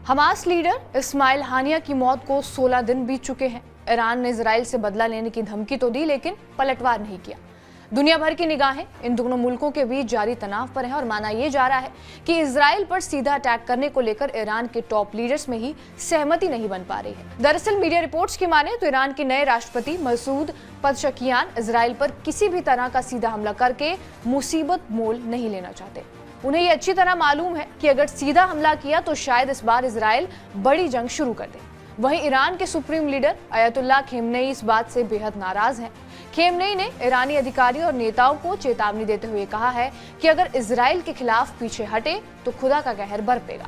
Hamas leader Ismail हानिया की मौत को 16 दिन बीत चुके हैं। ईरान ने इजराइल से बदला लेने की धमकी तो दी, लेकिन पलटवार नहीं किया। दुनिया भर की निगाहें इन दोनों मुल्कों के बीच जारी तनाव पर है और माना यह जा रहा है कि इजराइल पर सीधा अटैक करने को लेकर ईरान के टॉप लीडर्स में ही सहमति नहीं बन पा रही है। दरअसल मीडिया रिपोर्ट्स की माने तो ईरान के नए राष्ट्रपति मसूद पज़ेश्कियान इजराइल पर किसी भी तरह का सीधा हमला करके मुसीबत मोल नहीं लेना चाहते। उन्हें ये अच्छी तरह मालूम है कि अगर सीधा हमला किया तो शायद इस बार इजराइल बड़ी जंग शुरू कर दे। वहीं ईरान के सुप्रीम लीडर अयतुल्ला खेमनेई इस बात से बेहद नाराज हैं। खेमनेई ने ईरानी अधिकारियों और नेताओं को चेतावनी देते हुए कहा है कि अगर इजराइल के खिलाफ पीछे हटे तो खुदा का कहर बरपेगा।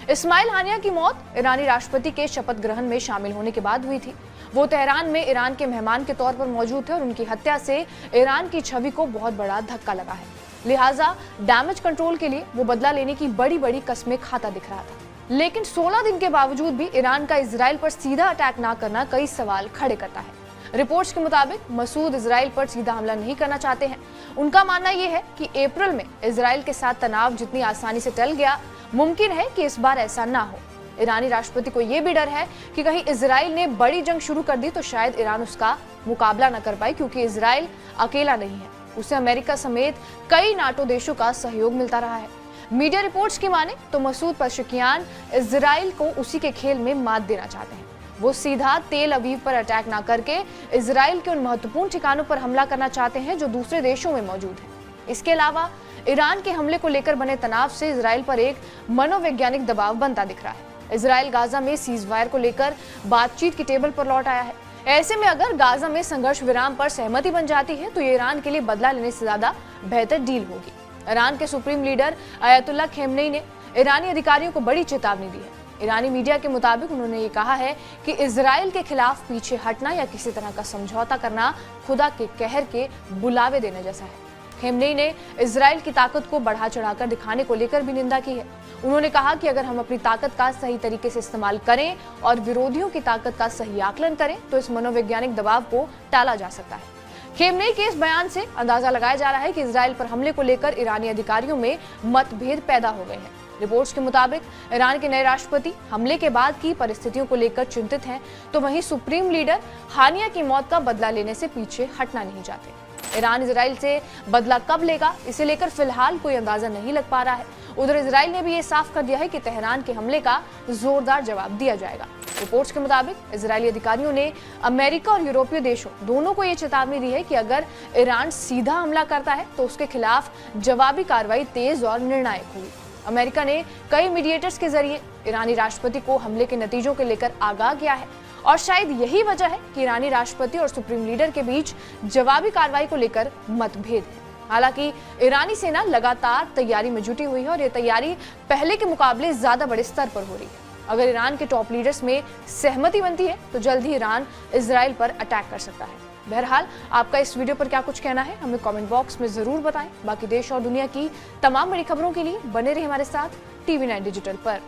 इस्माइल हानिया की मौत ईरानी राष्ट्रपति के शपथ ग्रहण में शामिल होने के बाद हुई थी। वो तेहरान में ईरान के मेहमान के तौर पर मौजूद थे और उनकी हत्या से ईरान की छवि को बहुत बड़ा धक्का लगा है। लिहाजा डैमेज कंट्रोल के लिए वो बदला लेने की बड़ी बड़ी कस्में खाता दिख रहा था। लेकिन 16 दिन के बावजूद भी ईरान का इजराइल पर सीधा अटैक ना करना कई सवाल खड़े करता है। रिपोर्ट्स के मुताबिक मसूद इजराइल पर सीधा हमला नहीं करना चाहते हैं। उनका मानना यह है कि अप्रैल में इजराइल के साथ तनाव जितनी आसानी से टल गया, मुमकिन है कि इस बार ऐसा ना हो। ईरानी राष्ट्रपति को यह भी डर है कि कहीं इजराइल ने बड़ी जंग शुरू कर दी तो शायद ईरान उसका मुकाबला न कर पाए, क्योंकि इजराइल अकेला नहीं है, उसे अमेरिका समेत कई नाटो देशों का सहयोग मिलता रहा है। मीडिया रिपोर्ट्स की माने तो मसूद पज़ेश्कियान इजराइल को उसी के खेल में मात देना चाहते हैं। वो सीधा तेल अवीव पर अटैक ना करके इजराइल के उन महत्वपूर्ण ठिकानों पर हमला करना चाहते हैं जो दूसरे देशों में मौजूद हैं। इसके अलावा ईरान के हमले को लेकर बने तनाव से इजराइल पर एक मनोवैज्ञानिक दबाव बनता दिख रहा है। इजराइल गाजा में सीजफायर को लेकर बातचीत की टेबल पर लौट आया है। ऐसे में अगर गाजा में संघर्ष विराम पर सहमति बन जाती है तो ये ईरान के लिए बदला लेने से ज्यादा बेहतर डील होगी। ईरान के सुप्रीम लीडर अयतुल्ला खेमनेई ने ईरानी अधिकारियों को बड़ी चेतावनी दी है। ईरानी मीडिया के मुताबिक उन्होंने ये कहा है कि इजराइल के खिलाफ पीछे हटना या किसी तरह का समझौता करना खुदा के कहर के बुलावे देने जैसा है। खेमनेई ने इजराइल की ताकत को बढ़ा चढ़ाकर दिखाने को लेकर भी निंदा की है। उन्होंने कहा कि अगर हम अपनी ताकत का सही तरीके से इस्तेमाल करें और विरोधियों की ताकत का सही आकलन करें तो इस मनोवैज्ञानिक दबाव को टाला जा सकता है। खेमनेई के इस बयान से अंदाजा लगाया जा रहा है कि इजराइल पर हमले को लेकर ईरानी अधिकारियों में मतभेद पैदा हो गए हैं। रिपोर्ट्स के मुताबिक ईरान के नए राष्ट्रपति हमले के बाद की परिस्थितियों को लेकर चिंतित हैं, तो वहीं सुप्रीम लीडर हानिया की मौत का बदला लेने से पीछे हटना नहीं चाहते। ईरान इजराइल से बदला कब लेगा, इसे लेकर फिलहाल कोई अंदाजा नहीं लग पा रहा है। उधर इजराइल ने भी ये साफ कर दिया है कि तेहरान के हमले का जोरदार जवाब दिया जाएगा। रिपोर्ट्स के मुताबिक इजरायली अधिकारियों ने अमेरिका और यूरोपीय देशों दोनों को ये चेतावनी दी है कि अगर ईरान सीधा हमला करता है तो उसके खिलाफ जवाबी कार्रवाई तेज और निर्णायक होगी। अमेरिका ने कई मीडिएटर्स के जरिए ईरानी राष्ट्रपति को हमले के नतीजों के लेकर आगाह किया है और शायद यही वजह है कि ईरानी राष्ट्रपति और सुप्रीम लीडर के बीच जवाबी कार्रवाई को लेकर मतभेद है। हालांकि ईरानी सेना लगातार तैयारी में जुटी हुई है और ये तैयारी पहले के मुकाबले ज्यादा बड़े स्तर पर हो रही है। अगर ईरान के टॉप लीडर्स में सहमति बनती है तो जल्द ही ईरान इजराइल पर अटैक कर सकता है। बहरहाल आपका इस वीडियो पर क्या कुछ कहना है हमें कमेंट बॉक्स में जरूर बताएं। बाकी देश और दुनिया की तमाम बड़ी खबरों के लिए बने रहिए हमारे साथ TV9 डिजिटल पर।